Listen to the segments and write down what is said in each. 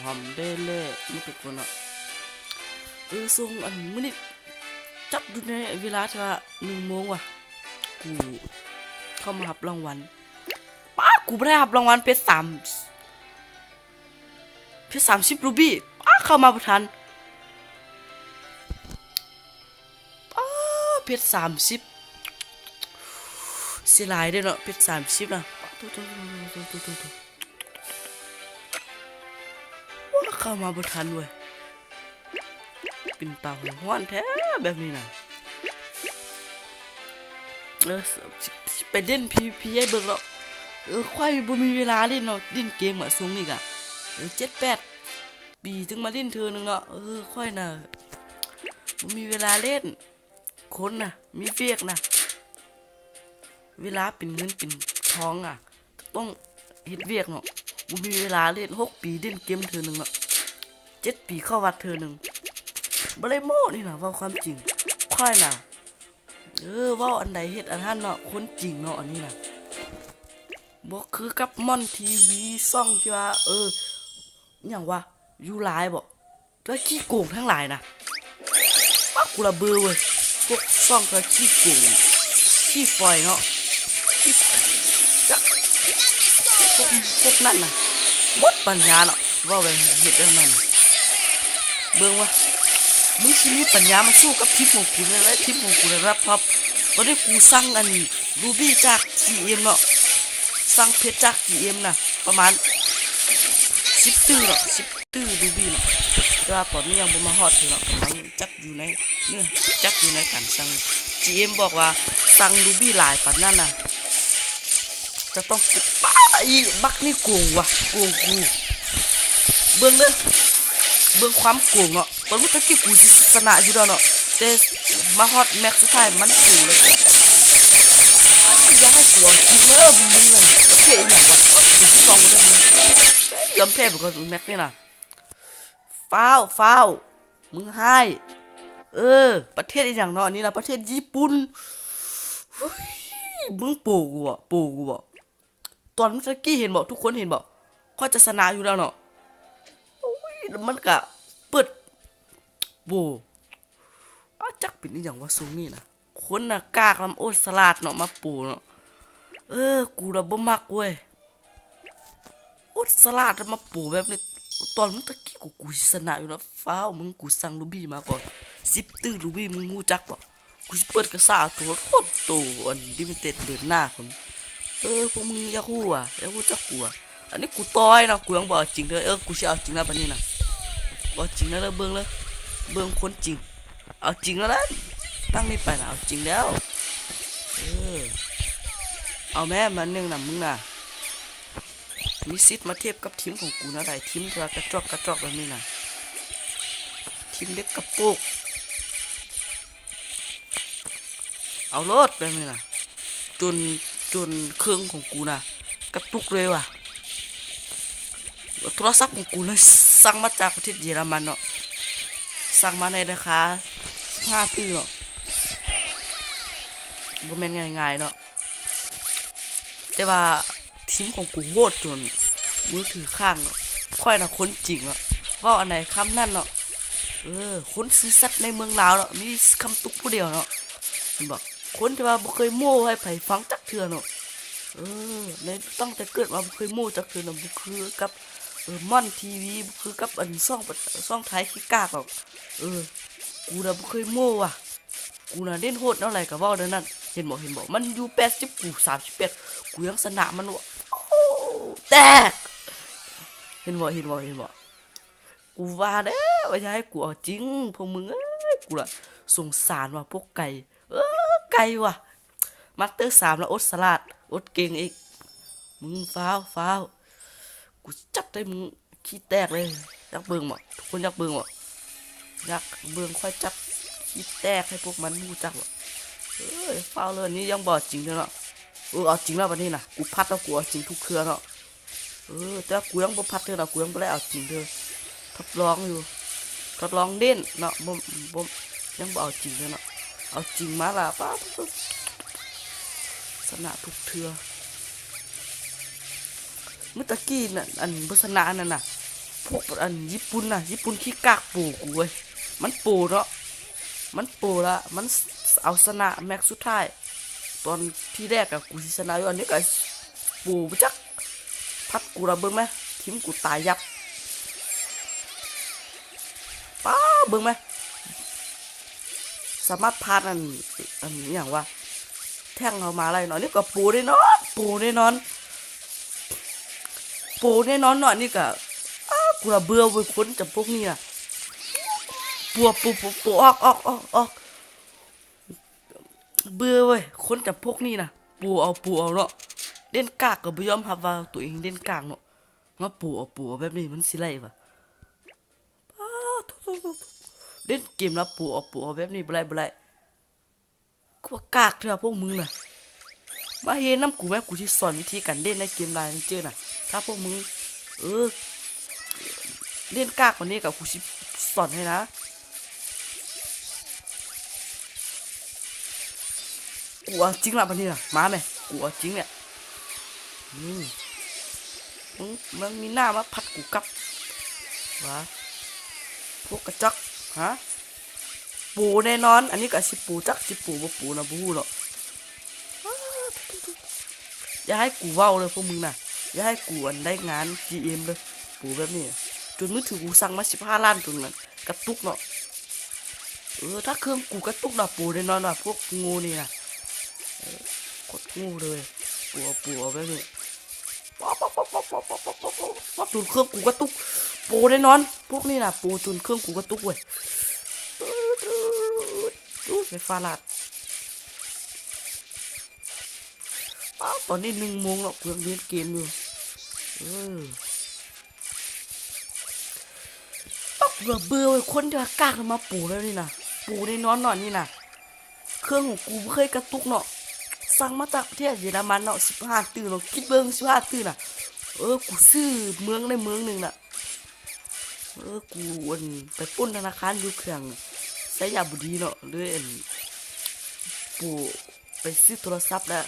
หำได้เล่มุทุกคนอ่ะส่งอันมื้อนี้จับอยู่ในเวลาที่ว่า1 โมงว่ะกูเข้ามารับรางวัลป้ากูไม่ได้รับรางวัลเพชร 30รูบี้ป้าเข้ามาบ่ทันป้าเพชร 30เสียหลายเด้อเนาะเพชร 30นะป้าตุ๊ว่าเข้ามาบ่ทันเว้ยเป็นตาหัวห้อนแท้แบบนี้นะไปเล่น PVP ให้เบิ่งแล้วค่อยบ่มีเวลาเล่นเนาะเล่นเกมอะทรงนี้กะ7-8 ปีถึงมาเล่นเธอนึงเนาะค่อยน่ะบ่มีเวลาเล่นคนน่ะมีเวียกน่ะเวลาเป็นเงินเป็นทองอ่ะต้องเฮ็ดเวียกเนาะบ่มีเวลาเล่น6 ปีเล่นเกมเธอนึงเนาะ7 ปีเข้าวัดเธอนึงบ่ได้โม้นี่นะเว้าความจริงค่อยน่ะเว้าอันใดเฮ็ดอันนั้นเนาะคนจริงเนาะอันนี้น่ะบ่คือกับม่อนทีวีซ่องที่ว่าหยังวะอยู่หลายบ่แล้วขี้โกงทั้งหลายนะปักกูระเบือเว้ยพวกซ่องก็ขี้โกงขี้ฝอยเนาะขี้พวกนั่นน่ะหมดปัญญาเนาะเว้าไปเฮ็ดจังนั้นเบิ่งว่ามึงสิมีปัญญามาสู้กับทีมของกูได้ทีมของกูได้รับครับบ่ได้กูสั่งอันนี้รูบี้จาก GM เนาะสั่งเพชรจาก GM น่ะประมาณ10ตื้อเนาะ10ตื้อรูบี้เนาะแต่ว่าตอนนี้ยังบ่มาฮอดถึงเนาะกำลังจักอยู่ในเนี่ยจักอยู่ในการสั่ง GM บอกว่าสั่งรูบี้หลายปานนั้นน่ะจะต้องป้าอีบักนี่โกงว่ะโกงกูเบิ่งเด้อเบิ่งความโกงเนาะตอนเมื่อกี้กูสิชนะอยู่แล้วเนาะแต่มาฮอตแม็กซ์สุดท้ายมันโกงเลยอย่าให้กลัวจริงมึงเลยประเทศอีหยังวะกูสิฟ้องเลยมึงยอมแพ้บ่ก็แม็กซ์นี่น่ะฟาวมึงให้ประเทศอีหยังเนาะอันนี้ล่ะประเทศญี่ปุ่นมึงโปกูบ่ตอนเมื่อกี้เห็นบ่ทุกคนเห็นบ่ก็จะชนะอยู่แล้วเนาะมันก็เปิดโบจักเป็นอีหยังว่าทรงนี่นะคนน่ะกากลำโอดสลัดเนาะมาปูเนาะกูระบ่มักเว้ยโอดสลัดมาปูแบบนี้ตอนมึงตะกี้กูชนะอยู่แล้วฟ้าวมึงกูสั่งรูบี้มาก่อน10ตื้อรูบี้มึงรู้จักบ่กูสิเปิดกระซ่าตัวโคตรโตอันดิมิเต็ดเดือนหน้าคนพวกมึงอยากฮู้จักกูอันนี้กูต้อยนะกูยังบอกจริงเลยกูสิเอาจริงนะบัดนี้นะบอกจริงนะแล้วเบิ่งคนจริงเอาจริงแล้วนะตั้งนี่ไปนะเอาจริงแล้วเอาแม่มันนึงนะมึงน่ะมีสิทธิ์มาเทียบกับทีมของกูนะได้ทีมที่ว่ากระจอกแบบนี้นะทีมเล็กกระโปกเอารถแบบนี้นะจนเครื่องของกูนะกระตุกเลยว่ะโทรศัพท์ของกูเลยสั่งมาจากประเทศเยอรมันเนาะสั่งมาในราคา5 ตื้อเนาะบ่แม่นง่ายๆเนาะแต่ว่าทีมของกูโหดจนมือถือข้างเนาะค่อยน่ะคนจริงเนาะว่าอันไหนคำนั่นเนาะคนซื่อสัตย์ในเมืองลาวเนาะมีคำตุกผู้เดียวเนาะมันบอกคนที่ว่าบ่เคยโม้ให้ไผฟังจักเทื่อเนาะในตั้งแต่เกิดมาบ่เคยโม้จักเทื่อเนาะบ่คือกับม่อนทีวีบ่คือกับอันซ่องไทยขี้กากหรอกกูน่ะบ่เคยโม้ว่ะกูน่ะเล่นโหดเท่าไหร่ก็เว้าเด้อนั่นเห็นบ่มันอยู่80กู38กูยังชนะมันว่ะแตกเห็นบ่กูว่าเด้อว่าจะให้กูเอาจริงพวกมึงกูล่ะสงสารว่ะพวกไก่ไก่ว่ะมาสเตอร์3แล้วอดสลัดอดเก่งอีกมึงฟ้าวกูจับได้มึงขี้แตกเลยอยากเบิ่งบ่ทุกคนอยากเบิ่งบ่อยากเบิ่งค่อยจับขี้แตกให้พวกมันรู้จักบ่ฟ้าวเลยนี่ยังบ่จริงเนาะเอาจริงแล้วบัดนี้น่ะกูพัดแล้วกูเอาจริงทุกเครือเนาะแต่กูยังบ่พัดเด้อเนาะกูยังบ่ได้เอาจริงเด้อทดลองอยู่ทดลองเล่นเนาะบ่ยังบ่เอาจริงเด้อเนาะเอาจริงมาล่ะป้าชนะทุกเทื่อเมื่อตะกี้น่ะอันบ่ชนะนั่นน่ะ พวกอันญี่ปุ่นน่ะญี่ปุ่นขี้กากปูกูเว้ยมันปูเนาะมันปูละมันเอาชนะแม็กสุดท้ายตอนที่แรกอะกูชนะอยู่อันนี้ก็ปูจักพัดกูระเบิงไหมทีมกูตายยับป้าเบิ่งไหมสามารถพาดอันนี้อย่างว่าแท่งเรามาอะไรหน่อยนี่ก็ปูได้นอนปูได้นอนปูได้นอนหน่อยนี่ก็กูระเบื่อเว้ยคนจับพวกนี้อ่ะปูออกเบื่อเว้ยคนจับพวกนี้นะปูเอาเนาะเล่นกากก็ไม่ยอมรับว่าตัวเองเล่นกากเนาะมาปูเอาแบบนี้มันสิไรวะเล่นเกมแล้วปูเอาแบบนี้บ่ไรกูว่ากากเถอะพวกมึงน่ะมาเห็นน้ำกูแม่กูที่สอนวิธีการเล่นในเกมไลน์เจอน่ะถ้าพวกมึงเล่นกากกว่านี้กับกูชิสอนให้นะกูเอาจริงละวันนี้น่ะมาไหมกูเอาจริงเนี่ยมึงมีหน้ามาพัดกูกลับวะพวกกระจอกฮะปูแน่นอนอันนี้ก็สิปูจักสิปูบ่ปูนะบูหรอกอย่าให้กูเว้าเลยพวกมึงน่ะอย่าให้กูอันได้งาน GM เลยปูแบบนี้จนมือถือกูสั่งมา15 ล้านจนนั้นกระตุกเนาะถ้าเครื่องกูกระตุกน่ะปูแน่นอนว่ะพวกงูนี่น่ะกดงูเลยปูแบบนี้ป๊อจนเครื่องกูกระตุกปูแน่นอนพวกนี้น่ะปูจนเครื่องกูกระตุกเว้ยไฟฟ้าลัดตอนนี้1 โมงแล้วกูยังเล่นเกมอยู่เบื่อคนเดียวกากมาปูแล้วนี่นะปูในนอนนี่นะเครื่องของกูไม่เคยกระตุกเนาะสั่งมาจากประเทศเยอรมันเนาะ15 ตื่นเนาะคิดเบิ้ง15 ตื่นน่ะกูซื้อเมืองในเมืองหนึ่งน่ะกูวันไปปุ้นธนาคารอยู่เครื่องใช้ยาบุดีเนาะด้วยปูไปซื้อโทรศัพท์แล้ว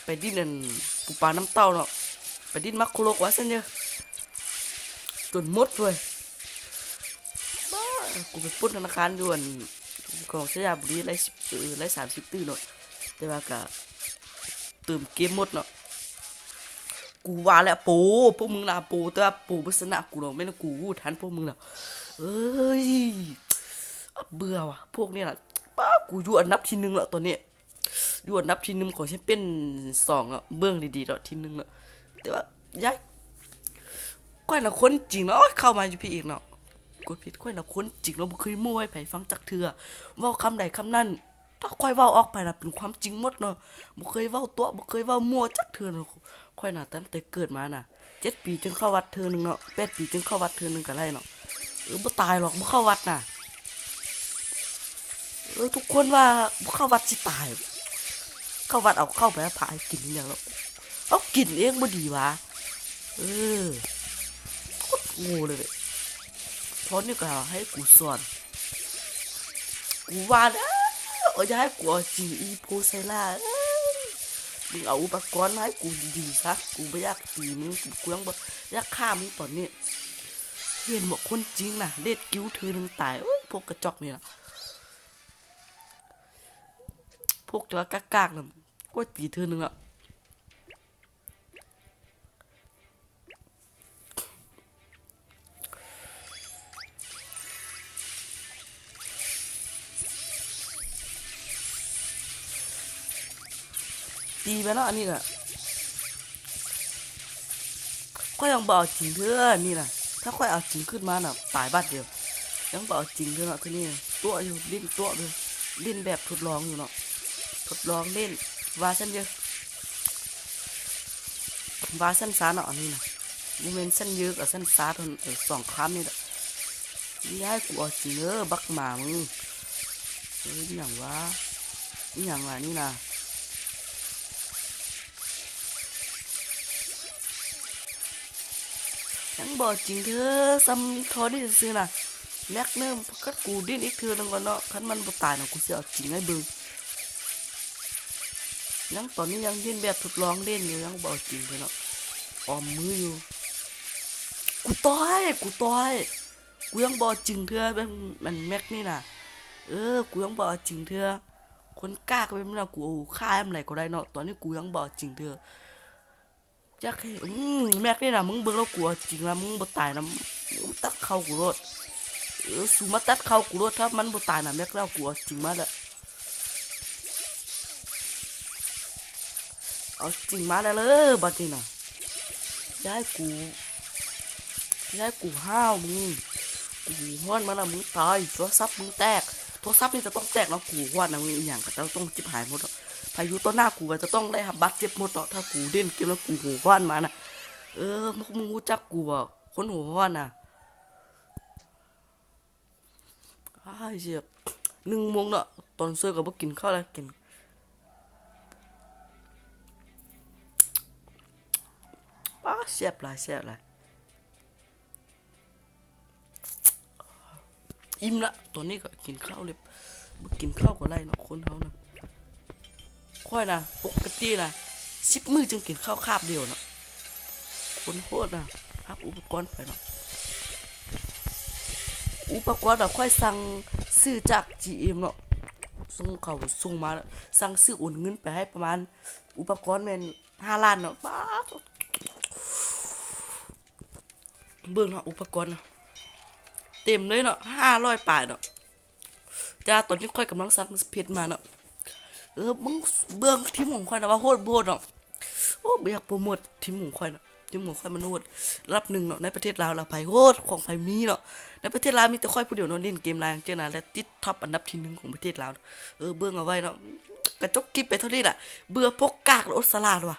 ไปดิ้นปูปลาน้ำเต้าเนาะไปดิ้นมักคุโรกวะเส้นเยอะจนหมดเลยกูไปปุ้นธนาคารด่วนของใช้ยาบุดีไร30 ตื่นเนาะแต่ว่าก็เติมเกมหมดเนาะกูว่าแหละปูพวกมึงนะปูแต่ว่าปูพิศนากูเนาะไม่นะกูทันพวกมึงเนาะเบื่อว่ะพวกนี้แหละกูอยู่อันดับที่1แล้วตอนนี้อยู่อันดับที่1ของฉันเป็น2อ่ะเบื้องดีๆแล้วที่1แล้วแต่ว่าย้ายก้อยน่ะคนจริงเนาะเข้ามาอยู่พี่อีกเนาะกดผิดก้อยน่ะคนจริงเนาะบ่เคยมั่วให้ไผฟังจักเทื่อเว้าคำใดคำนั้นถ้าก้อยเว้าออกไปน่ะเป็นความจริงหมดเนาะบ่เคยเว้าตัวบ่เคยเว้ามั่วจักเทื่อเนาะก้อยน่ะตั้งแต่เกิดมาน่ะ7 ปีจึงเข้าวัดเทื่อนึงเนาะ8 ปีจึงเข้าวัดเทื่อนึงก็ได้เนาะบ่ตายหรอกบ่เข้าวัดน่ะทุกคนว่าเข้าวัดสิตายเข้าวัดเอาเข้าไปพาให้กินอย่างแล้วเอากินเองบ่ดีวะโคตรโง่เลยเพราะนี่ก็ให้กูสอนกูว่าแล้วจะให้กูเอาจีอีโพไซล่ามึงเอาอุปกรณ์มาให้กูดีๆซะกูไม่อยากตีมึงกูยังบ่อยากฆ่ามึงตอนนี้เห็นบอกคนจริงน่ะเด็ดกิ้วเธอนึงตายพวกกระจอกนี่ล่ะพวกตัวกากๆน่ะก็ตีเธอนึงอ่ะตีไปแล้วอันนี้น่ะก็ยังบอกจริงเธอนี่น่ะถ้าค่อยเอาจริงขึ้นมาน่ะตายบัดเดียวยังบอกจริงเธอเนาะคือนี่ตัวอยู่ดิ้นตัวเลยดิ้นแบบทดลองอยู่เนาะทดลองเล่นวาสั้นเยอะวาสั้นซาเนาะอันนี้นะโมเมนต์สั้นเยอะกับสั้นซาทน2 ครั้งนี่แหละนี่ให้กูเอาจริงบักหมามึงอย่างวะอย่างไรนี่นะยังบอกจริงเธอซ้ำทอนี่ซื้อน่ะแม็กเนิ่มก็กูดิ้นอีกเธอนึงก่อนเนาะคันมันบ่ตายเนาะกูจะเอาจริงให้เบิ่งยังตอนนี้ยังดิ้นแบบทดลองเล่นอยู่ยังบอกจริงเลยเนาะออมมืออยู่ กูต้อยกูยังบอกจริงเธอเป็นมันแม็กนี่น่ะกูยังบอกจริงเธอคนกล้าก็เป็นแล้วกูฆ่าอะไรก็ได้เนาะตอนนี้กูยังบอกจริงเธออยากให้แม็กนี่น่ะมึงเบิ่งแล้วกูจริงแล้วมึงบ่ตายนะมึงตัดเข้ากูรถสูมาตัดเข้ากูรถถ้ามันบ่ตายน่ะแม็กแล้วกูจริงมาแล้วเอาจริงมาแล้วเลยบัดนี้น่ะย้ายกูห้าวมึงกูฮ้อนมาแล้วมึงตายโทรศัพท์มึงแตกโทรศัพท์นี่จะต้องแตกแล้วกูว่านะมึงอีหยังก็จะต้องจิบหายหมดพายุต้นหน้ากูก็จะต้องได้รับบาดเจ็บหมดถ้ากูเล่นเกมแล้วกูหัวร้อนมาน่ะมึงรู้จักกูอ่ะคนหัวร้อนน่ะอ้ายเจ็บ1 โมงเนาะตอนเช้าก็บ่กินข้าวแล้วกินป้าแซ่บหลายอิ่มละตอนนี้ก็กินข้าวเลยบ่กินข้าวก็ไรเนาะคนเฮานะค่อยนะปกตินะ10 มื้อจึงกินข้าวคาบเดียวเนาะคนโคตรนะรับอุปกรณ์ไปเนาะอุปกรณ์ค่อยสั่งซื้อจาก GM เนาะส่งมาสั่งซื้อโอนเงินไปให้ประมาณอุปกรณ์แม่น5 ล้านเนาะป้าเบิ่งเนาะอุปกรณ์เนาะเต็มเลยเนาะ500ปลายเนาะจ้าตอนนี้ค่อยกำลังสั่งเพชรมาเนาะมึงเบื้องทีมของค่อยนะว่าโหดโบดเนาะโอ้อยากโปรโมททีมของค่อยเนาะทีมของค่อยมันโหดรับหนึ่งเนาะในประเทศลาวเราไปโหดของไผมีเนาะในประเทศลาวมีแต่ค่อยผู้เดียวเนาะเล่นเกมลายเจ้านะและติดท็อปอันดับที่1ของประเทศลาวเบื้องเอาไว้เนาะกระจกกิ๊บไปเท่านี้แหละเบื่อพวกกากและอดสลาดว่ะ